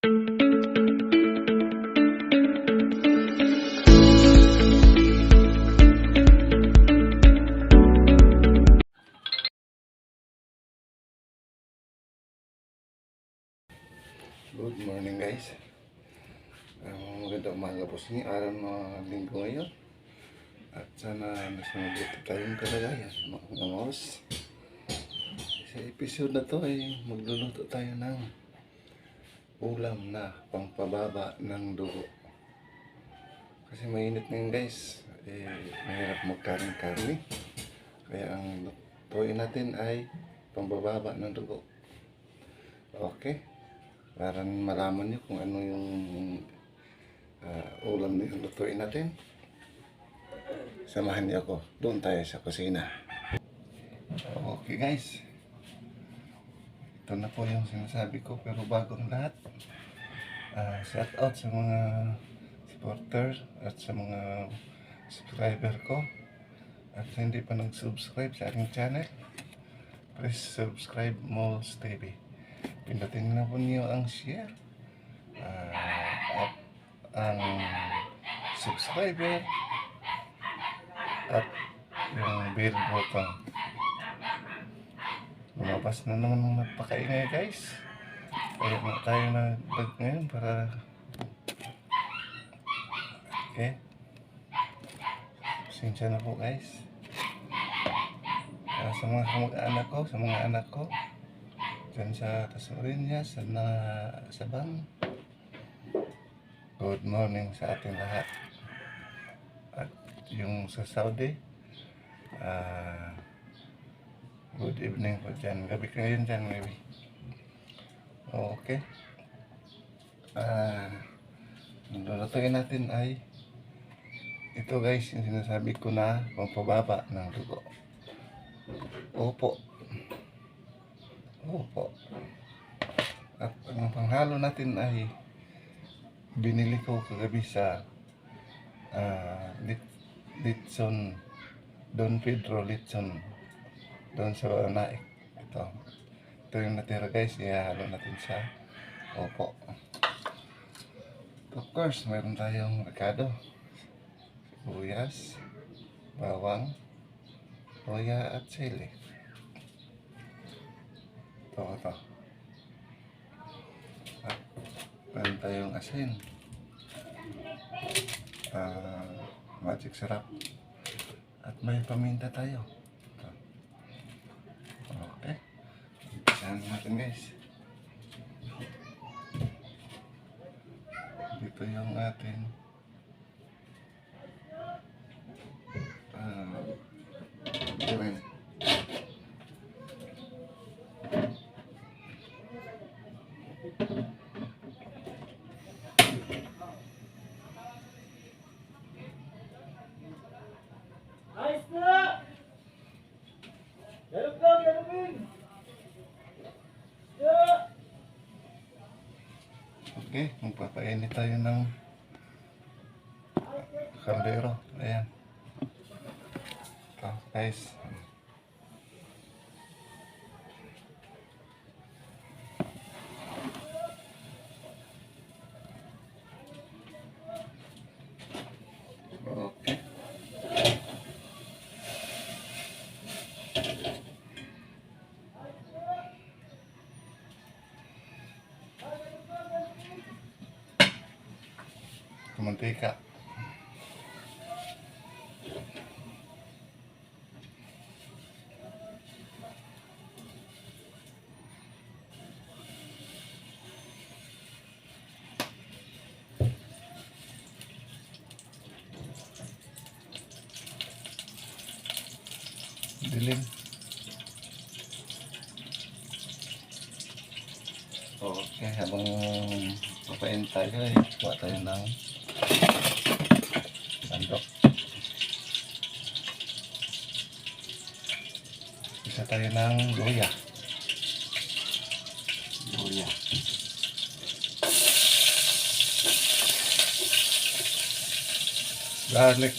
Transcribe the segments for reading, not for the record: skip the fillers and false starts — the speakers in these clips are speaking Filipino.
Good morning guys. Magandang umaga po sa inyo. Araw ng linggo ngayon. At sana mas mabuti tayong kalagayan mga mouse. Sa episode na to ay magluluto tayo ng ulam na pangpababa ng dugo. Kasi mainit ngayon guys. Mahirap magkaring-karni. Kaya ang lutuin natin ay pambababa ng dugo. Okay? Para malaman nyo kung ano yung ulam na yung lutuin natin. Samahan niyo ako. Doon tayo sa kusina. Okay guys. Ito na po yung sinasabi ko. Pero bagong lahat. Shout out sa mga supporters at sa mga subscriber ko. At sa hindi pa nag-subscribe sa aking channel, please subscribe Moles TV. Pindutin na po niyo ang share at ang subscriber at yung bell button. Lumabas na naman ng magpakaingay guys. Kaya na tayo na vlog ngayon para okay. Pasensya na po guys. Sa mga kamag-anak ko, sa mga anak ko dyan sa Tasmariñas, sa Sabang, good morning sa ating lahat. At yung sa Saudi, good evening po dyan. Gabi ngayon dyan, gabi. Okay. Ang lulutuin natin ay ito guys, yung sinasabi ko na pampababa ng dugo. Opo. At ang panghalo natin ay binili ko kagabi sa Litson, Don Pedro Litson, doon sa Naik. Ito yung natira guys, ihalo natin sa opo. Of course, mayroon tayong avocado, sibuyas, bawang, toya at sili. Ito. At meron tayong asin, magic syrup, at may paminta tayo. Okay, umpisahan natin guys. Dito yung atin gawin. Okay, magpapainit tayo ng kaldero. Ayan. Ito guys. Okay. Mantika. Dilim. Okay, habang papain tayo ay kuha tayo ng sandok. Isa tayo ng luya. Garlic.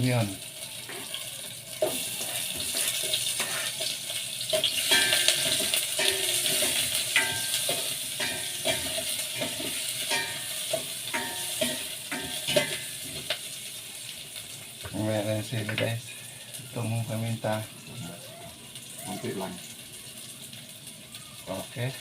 onion. Mamaya na yung sili guys. Itong paminta. Konti lang. Okay.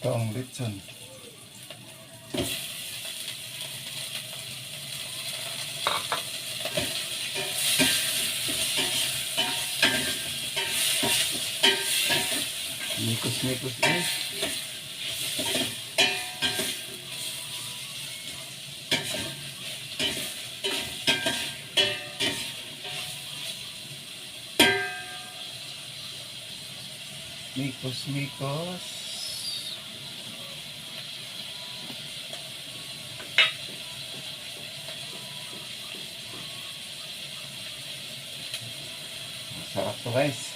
Ito ang litson. Mikos-mikos guys. Mikos-mikos. Sarap to guys.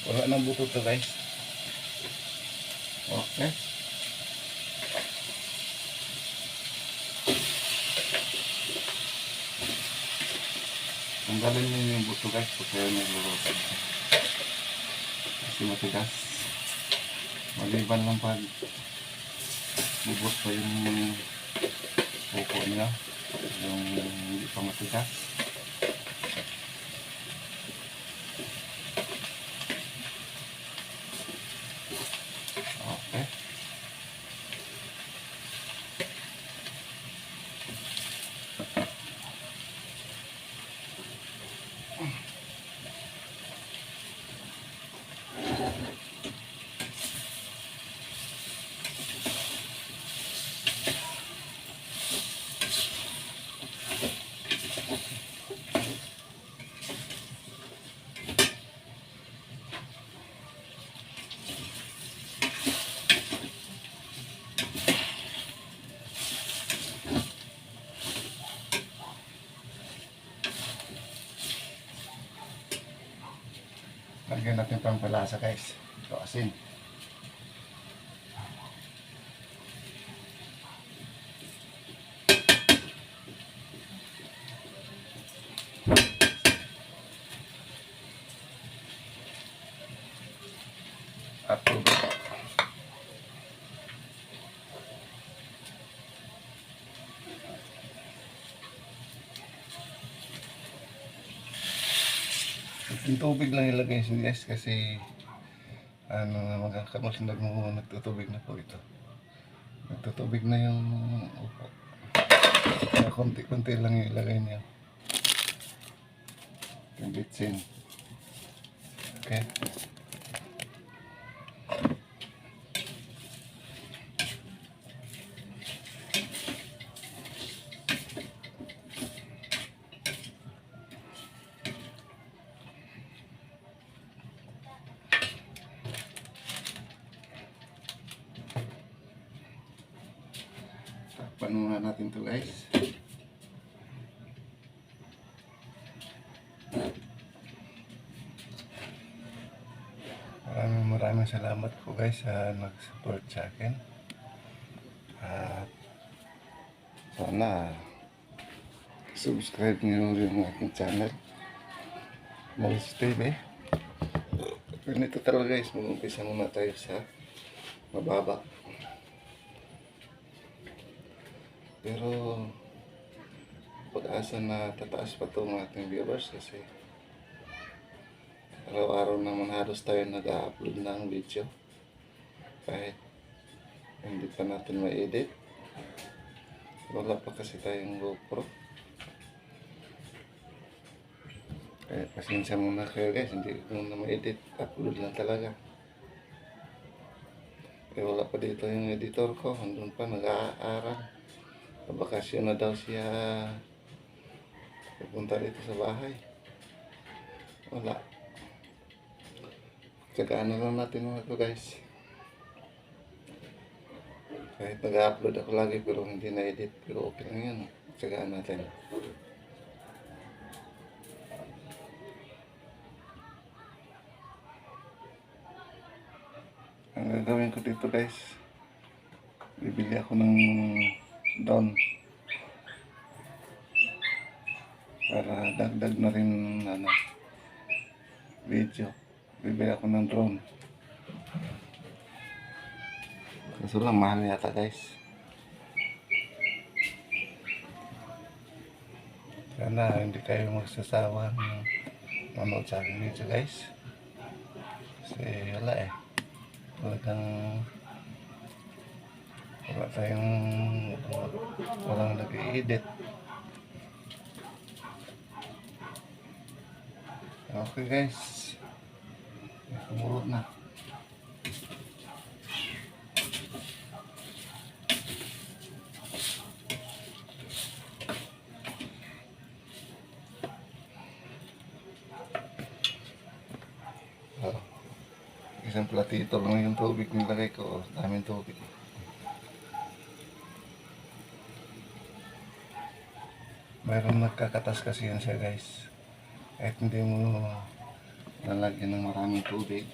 Wala nang buto to guys. Okay. Tanggalin niyo yung buto guys pag kayo nagluluto. Kasi matigas. Maliban lang pag bubot pa yung buko niya. Yung hindi pa matigas. Okay. Lagyan natin pang palasa guys. Ito asin. At tubig. Yung tubig lang ilagay siya guys kasi ano magkakamas nagtutubig na po ito. Nagtutubig na yung upo. Kaya konti-konti lang yung ilagay niya. Yung bitsin. Okay. Takpan muna natin to guys. Maraming salamat po guys sa nag-support sa akin. At sana subscribe niyo yung aking channel. Moles TV. Ganito talaga guys, mag-umpisa muna tayo sa mababa. Pero pag-asa na tataas pa itong ating viewers kasi araw-araw naman halos tayo nag-upload ng video kahit hindi pa natin ma-edit. Wala pa kasi tayong GoPro. Kaya pasensya muna kayo guys, hindi ko na ma-edit, upload lang talaga. Eh wala pa dito yung editor ko, andun pa nag-aaral. Bakasyon na daw siya, pupunta dito sa bahay. Wala. Tsagaan na lang natin mga ito guys. Kahit nag-upload ako lagi pero hindi na-edit, pero okay lang yan. Tsagaan natin. Ang gagawin ko dito guys, bibili ako ng drone para dagdag na rin video. Bibili ako ng drone. Kaso lang mahal yata guys. Sana hindi kayo magsasawang manood sa aking video guys. Kasi wala eh. Talagang wala tayong walang nag-i-edit. Okay guys. Kumulot na. Isang platito lang yung tubig nilagay ko. Daming tubig. Mayroong nagkakatas kasi yan siya guys. Kahit hindi mo lalagyan ng maraming tubig.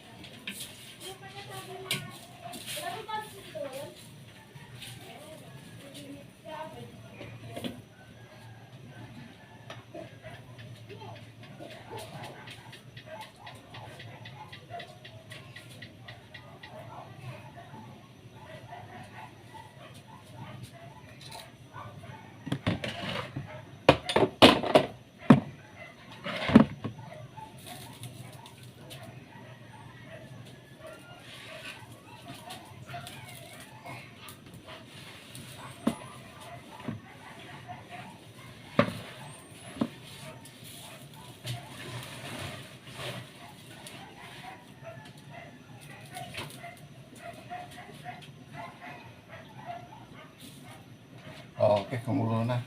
Okay, kumulo na.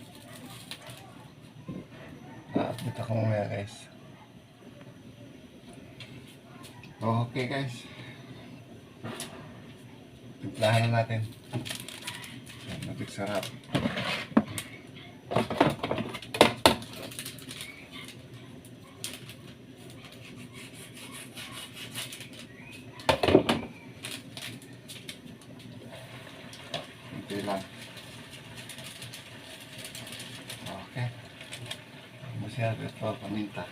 Update ako mamaya guys. Okay guys. Timplahan na natin. Sarap. Ito lang. Okay. Masyado ito paminta.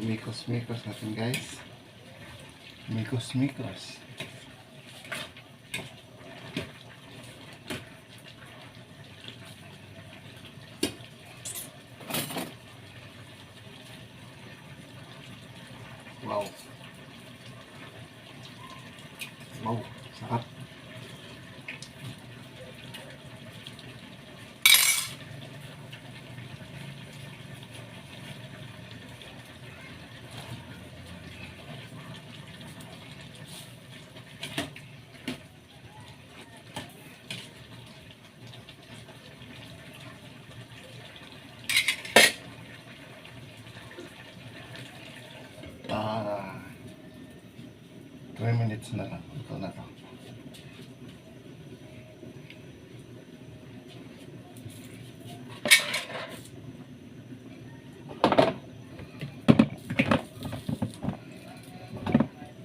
Mikos-mikos natin guys. Mikos-mikos. Wow. Wow, sarap. Ah, 3 minutes na lang. Ito na to.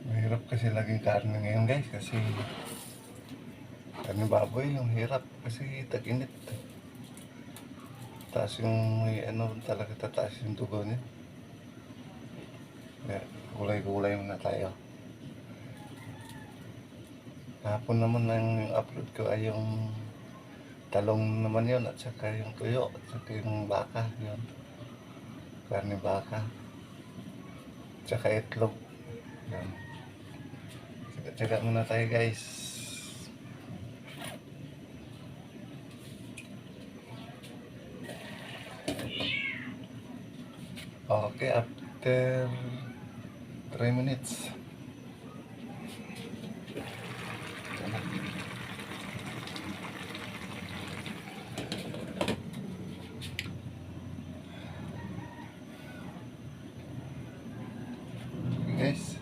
Mahirap kasi laging karne ngayon guys kasi karne baboy yung hirap kasi tag-init. Taas yung talaga tataas yung dugo niya. Kaya kulay-kulay muna tayo. Kahapon naman ang upload ko ay yung talong naman yun at saka yung tuyo at saka yung baka yun. Karne baka. At saka itlog. Yan. Tsaga muna tayo guys. Okay, after 3 minutes. Guys,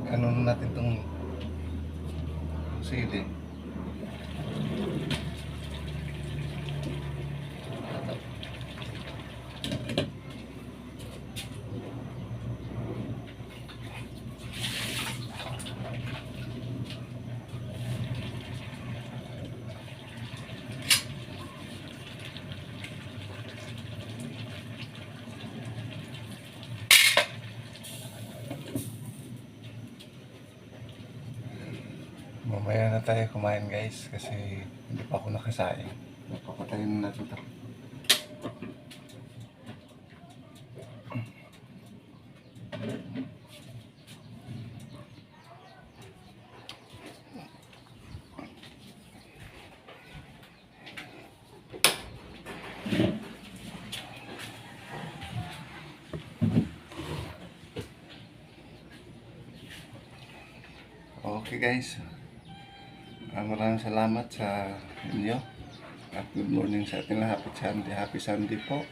ano natin itong Mamaya na tayo kumain guys kasi hindi pa ako nakasain. Papatayin na natin ito. Okay guys, maraming salamat sa inyo at good morning sa ating lahat. Happy Sunday po.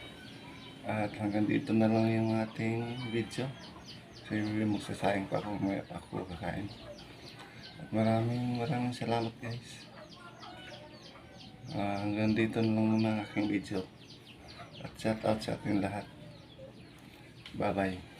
At hanggang dito na lang yung ating video. Kasi magsasayang pa ako, may ako kakain. At maraming salamat guys. Hanggang dito na lang muna ang aking video. At shout out sa ating lahat. Bye bye.